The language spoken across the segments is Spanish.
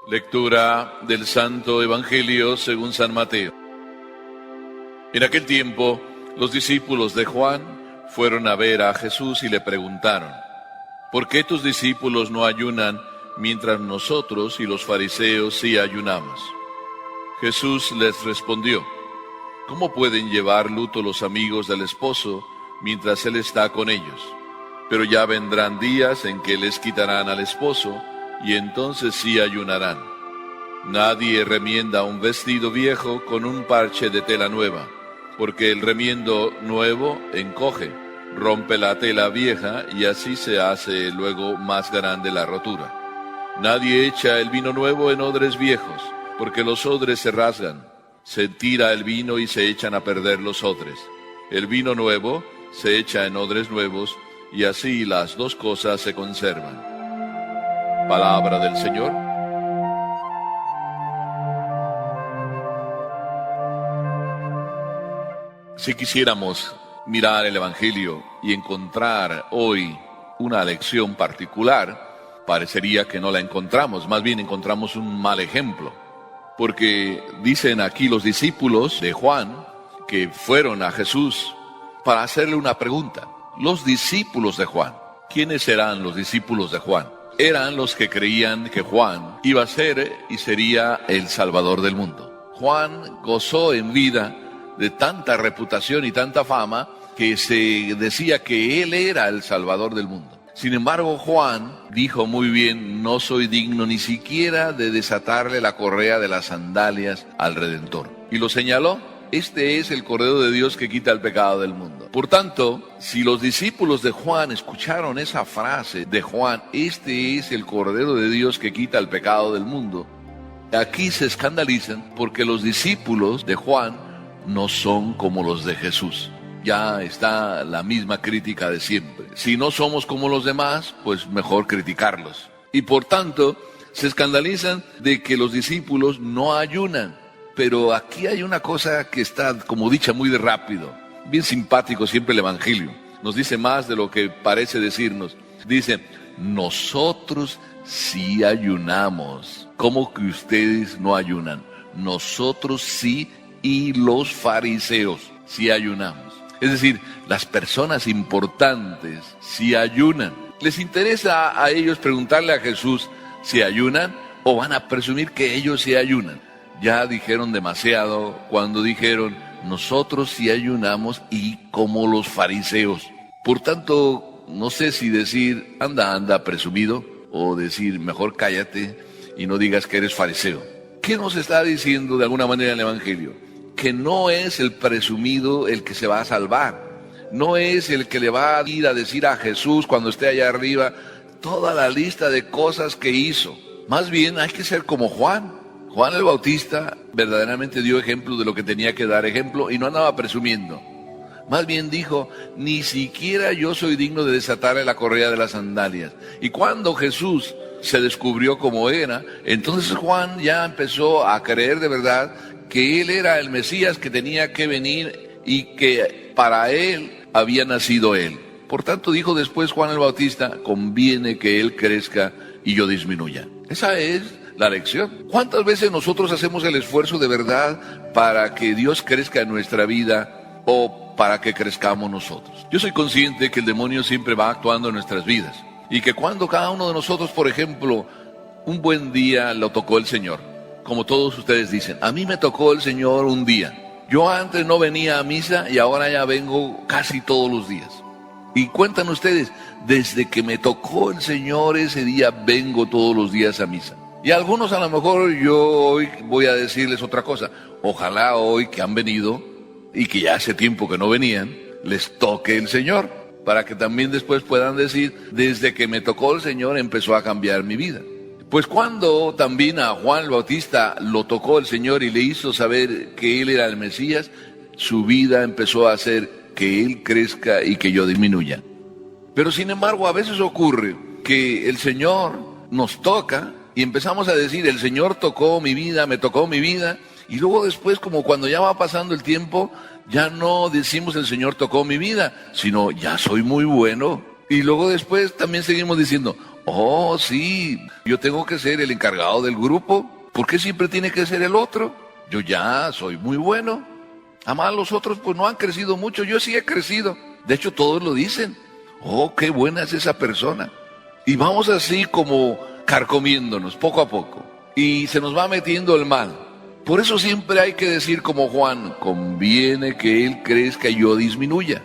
Lectura del Santo Evangelio según San Mateo. En aquel tiempo, los discípulos de Juan fueron a ver a Jesús y le preguntaron: ¿por qué tus discípulos no ayunan mientras nosotros y los fariseos sí ayunamos? Jesús les respondió: ¿cómo pueden llevar luto los amigos del esposo mientras él está con ellos? Pero ya vendrán días en que les quitarán al esposo, y entonces sí ayunarán. Nadie remienda un vestido viejo con un parche de tela nueva, porque el remiendo nuevo encoge, rompe la tela vieja, y así se hace luego más grande la rotura. Nadie echa el vino nuevo en odres viejos, porque los odres se rasgan. Se tira el vino y se echan a perder los odres. El vino nuevo se echa en odres nuevos, y así las dos cosas se conservan. Palabra del Señor. Si quisiéramos mirar el Evangelio y encontrar hoy una lección particular, parecería que no la encontramos, más bien encontramos un mal ejemplo. Porque dicen aquí los discípulos de Juan que fueron a Jesús para hacerle una pregunta. Los discípulos de Juan. ¿Quiénes eran los discípulos de Juan? Eran los que creían que Juan iba a ser y sería el Salvador del mundo. Juan gozó en vida de tanta reputación y tanta fama que se decía que él era el Salvador del mundo. Sin embargo, Juan dijo muy bien: no soy digno ni siquiera de desatarle la correa de las sandalias al Redentor. Y lo señaló: este es el Cordero de Dios que quita el pecado del mundo. Por tanto, si los discípulos de Juan escucharon esa frase de Juan, este es el Cordero de Dios que quita el pecado del mundo, aquí se escandalizan porque los discípulos de Juan no son como los de Jesús. Ya está la misma crítica de siempre. Si no somos como los demás, pues mejor criticarlos. Y por tanto, se escandalizan de que los discípulos no ayunan. Pero aquí hay una cosa que está como dicha muy de rápido. Bien simpático siempre el Evangelio. Nos dice más de lo que parece decirnos. Dice: nosotros sí ayunamos. ¿Cómo que ustedes no ayunan? Nosotros sí, y los fariseos sí ayunamos. Es decir, las personas importantes sí ayunan. ¿Les interesa a ellos preguntarle a Jesús si ayunan, o van a presumir que ellos sí ayunan? Ya dijeron demasiado cuando dijeron: nosotros sí ayunamos y como los fariseos. Por tanto, no sé si decir anda presumido, o decir mejor cállate y no digas que eres fariseo. ¿Qué nos está diciendo de alguna manera el Evangelio? Que no es el presumido el que se va a salvar. No es el que le va a ir a decir a Jesús cuando esté allá arriba toda la lista de cosas que hizo. Más bien hay que ser como Juan. Juan el Bautista verdaderamente dio ejemplo de lo que tenía que dar ejemplo y no andaba presumiendo. Más bien dijo: ni siquiera yo soy digno de desatarle la correa de las sandalias. Y cuando Jesús se descubrió como era, entonces Juan ya empezó a creer de verdad que él era el Mesías que tenía que venir y que para él había nacido él. Por tanto, dijo después Juan el Bautista: conviene que él crezca y yo disminuya. Esa es la lección. ¿Cuántas veces nosotros hacemos el esfuerzo de verdad para que Dios crezca en nuestra vida o para que crezcamos nosotros? Yo soy consciente que el demonio siempre va actuando en nuestras vidas y que cuando cada uno de nosotros, por ejemplo, un buen día lo tocó el Señor, como todos ustedes dicen: a mí me tocó el Señor un día. Yo antes no venía a misa y ahora ya vengo casi todos los días. Y cuentan ustedes, desde que me tocó el Señor ese día vengo todos los días a misa. Y algunos a lo mejor yo hoy voy a decirles otra cosa. Ojalá hoy que han venido y que ya hace tiempo que no venían, les toque el Señor, para que también después puedan decir: desde que me tocó el Señor empezó a cambiar mi vida. Pues cuando también a Juan el Bautista lo tocó el Señor y le hizo saber que él era el Mesías, su vida empezó a hacer que él crezca y que yo disminuya. Pero sin embargo, a veces ocurre que el Señor nos toca y empezamos a decir: el Señor tocó mi vida, me tocó mi vida, y luego después, como cuando ya va pasando el tiempo, ya no decimos el Señor tocó mi vida, sino ya soy muy bueno, Y luego después también seguimos diciendo, oh sí, yo tengo que ser el encargado del grupo. ¿Por qué siempre tiene que ser el otro? Yo ya soy muy bueno. Además los otros pues no han crecido mucho, yo sí he crecido. De hecho todos lo dicen. Oh, qué buena es esa persona. Y vamos así como carcomiéndonos poco a poco. Y se nos va metiendo el mal. Por eso siempre hay que decir como Juan, conviene que él crezca y yo disminuya.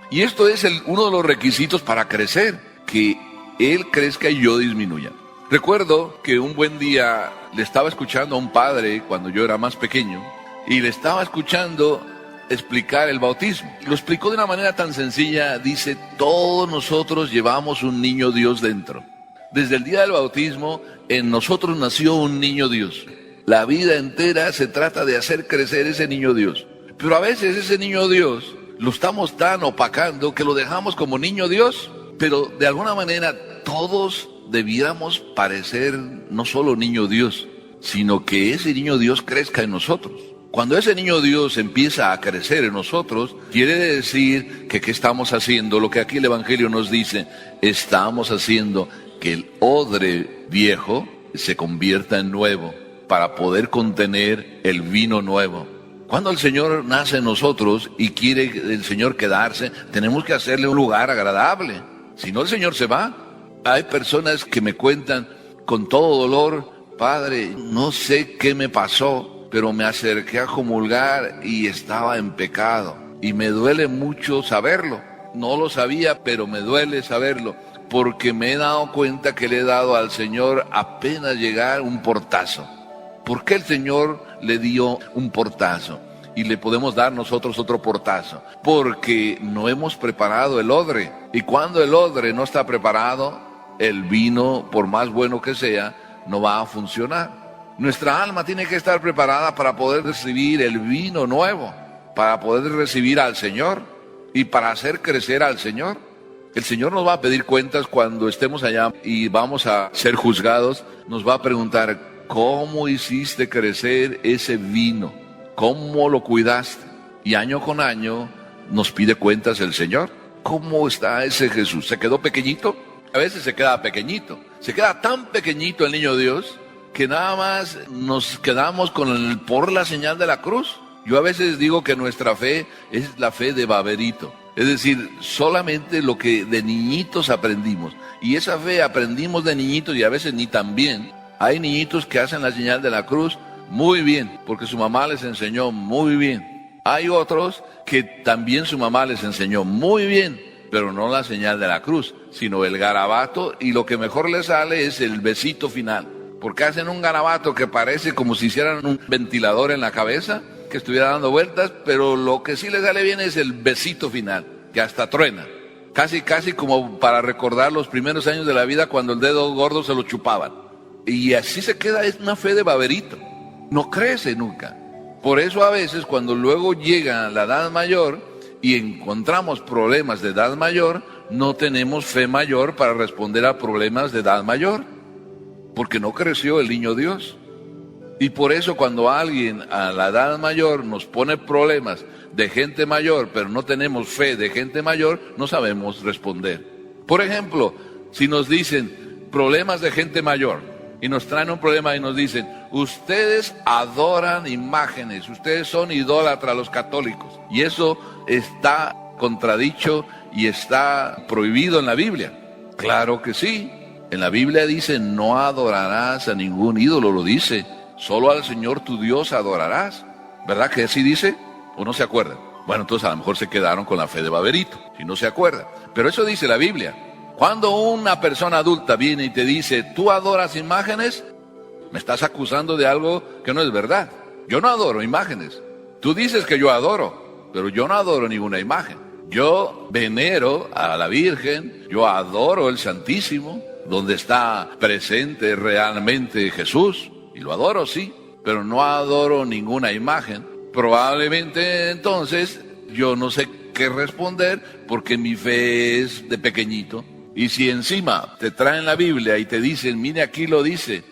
Y esto es uno de los requisitos para crecer, que él crezca y yo disminuya. Recuerdo que un buen día le estaba escuchando a un padre cuando yo era más pequeño y le estaba escuchando explicar el bautismo. Lo explicó de una manera tan sencilla, dice, todos nosotros llevamos un niño Dios dentro. Desde el día del bautismo, en nosotros nació un niño Dios. La vida entera se trata de hacer crecer ese niño Dios. Pero a veces ese niño Dios lo estamos tan opacando que lo dejamos como niño Dios, pero de alguna manera todos debiéramos parecer no solo niño Dios, sino que ese niño Dios crezca en nosotros. Cuando ese niño Dios empieza a crecer en nosotros, quiere decir que ¿qué estamos haciendo? Lo que aquí el Evangelio nos dice, estamos haciendo que el odre viejo se convierta en nuevo para poder contener el vino nuevo. Cuando el Señor nace en nosotros y quiere el Señor quedarse, tenemos que hacerle un lugar agradable. Si no, el Señor se va. Hay personas que me cuentan con todo dolor, Padre, no sé qué me pasó, pero me acerqué a comulgar y estaba en pecado. Y me duele mucho saberlo. No lo sabía, pero me duele saberlo, porque me he dado cuenta que le he dado al Señor apenas llegar un portazo. ¿Por qué el Señor le dio un portazo y le podemos dar nosotros otro portazo? Porque no hemos preparado el odre. Y cuando el odre no está preparado, el vino, por más bueno que sea, no va a funcionar. Nuestra alma tiene que estar preparada para poder recibir el vino nuevo, para poder recibir al Señor y para hacer crecer al Señor. El Señor nos va a pedir cuentas cuando estemos allá y vamos a ser juzgados. Nos va a preguntar, ¿cómo hiciste crecer ese vino? ¿Cómo lo cuidaste? Y año con año nos pide cuentas el Señor. ¿Cómo está ese Jesús? ¿Se quedó pequeñito? A veces se queda pequeñito. Se queda tan pequeñito el niño Dios que nada más nos quedamos por la señal de la cruz. Yo a veces digo que nuestra fe es la fe de baberito. Es decir, solamente lo que de niñitos aprendimos. Y esa fe aprendimos de niñitos y a veces ni tan bien. Hay niñitos que hacen la señal de la cruz muy bien, porque su mamá les enseñó muy bien. Hay otros que también su mamá les enseñó muy bien, pero no la señal de la cruz, sino el garabato, y lo que mejor les sale es el besito final. Porque hacen un garabato que parece como si hicieran un ventilador en la cabeza, que estuviera dando vueltas, pero lo que sí les sale bien es el besito final, que hasta truena. Casi como para recordar los primeros años de la vida cuando el dedo gordo se lo chupaban. Y así se queda, es una fe de baberito. No crece nunca. Por eso a veces cuando luego llega la edad mayor y encontramos problemas de edad mayor, no tenemos fe mayor para responder a problemas de edad mayor. Porque no creció el niño Dios. Y por eso cuando alguien a la edad mayor nos pone problemas de gente mayor, pero no tenemos fe de gente mayor, no sabemos responder. Por ejemplo, si nos dicen problemas de gente mayor, y nos traen un problema y nos dicen, ustedes adoran imágenes, ustedes son idólatras los católicos. Y eso está contradicho y está prohibido en la Biblia. Claro que sí. En la Biblia dice, no adorarás a ningún ídolo, lo dice. Solo al Señor tu Dios adorarás. ¿Verdad que así dice? ¿O no se acuerdan? Bueno, entonces a lo mejor se quedaron con la fe de baberito, si no se acuerdan. Pero eso dice la Biblia. Cuando una persona adulta viene y te dice, ¿tú adoras imágenes? Me estás acusando de algo que no es verdad. Yo no adoro imágenes. Tú dices que yo adoro, pero yo no adoro ninguna imagen. Yo venero a la Virgen, yo adoro el Santísimo, donde está presente realmente Jesús, y lo adoro, sí, pero no adoro ninguna imagen. Probablemente entonces yo no sé qué responder porque mi fe es de pequeñito. Y si encima te traen la Biblia y te dicen, mire aquí lo dice,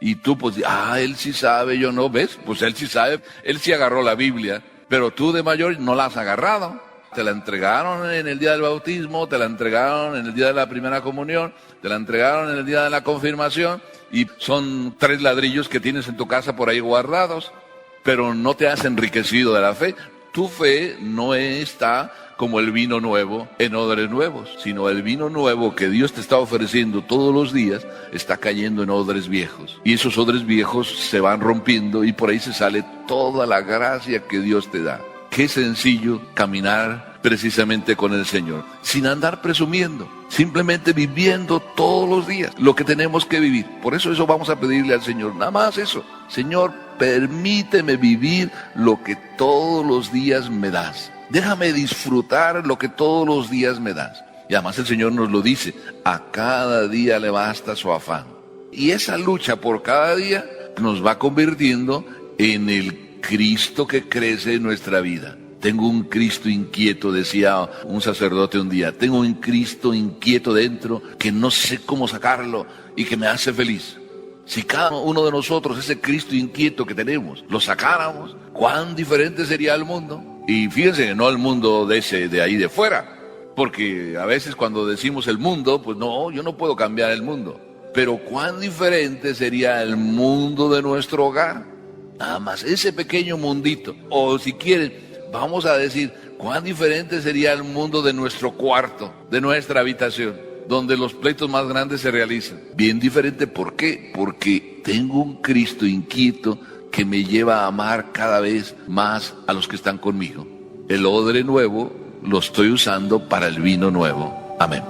y tú pues, él sí sabe, yo no, ¿ves? Pues él sí sabe, él sí agarró la Biblia, pero tú de mayor no la has agarrado. Te la entregaron en el día del bautismo, te la entregaron en el día de la primera comunión, te la entregaron en el día de la confirmación y son 3 ladrillos que tienes en tu casa por ahí guardados, pero no te has enriquecido de la fe. Tu fe no está como el vino nuevo en odres nuevos, sino el vino nuevo que Dios te está ofreciendo todos los días está cayendo en odres viejos. Y esos odres viejos se van rompiendo y por ahí se sale toda la gracia que Dios te da. Qué sencillo caminar precisamente con el Señor, sin andar presumiendo, simplemente viviendo todos los días lo que tenemos que vivir. Por eso vamos a pedirle al Señor, nada más eso. Señor, permíteme vivir lo que todos los días me das. Déjame disfrutar lo que todos los días me das. Y además el Señor nos lo dice, a cada día le basta su afán. Y esa lucha por cada día nos va convirtiendo en el Cristo que crece en nuestra vida. Tengo un Cristo inquieto, decía un sacerdote un día. Tengo un Cristo inquieto dentro que no sé cómo sacarlo y que me hace feliz. Si cada uno de nosotros, ese Cristo inquieto que tenemos, lo sacáramos, ¿cuán diferente sería el mundo? Y fíjense que no el mundo de ahí de fuera. Porque a veces cuando decimos el mundo, pues no, yo no puedo cambiar el mundo. Pero ¿cuán diferente sería el mundo de nuestro hogar? Nada más, ese pequeño mundito. O si quieren, vamos a decir, ¿cuán diferente sería el mundo de nuestro cuarto, de nuestra habitación, donde los pleitos más grandes se realizan? Bien diferente, ¿por qué? Porque tengo un Cristo inquieto que me lleva a amar cada vez más a los que están conmigo. El odre nuevo lo estoy usando para el vino nuevo. Amén.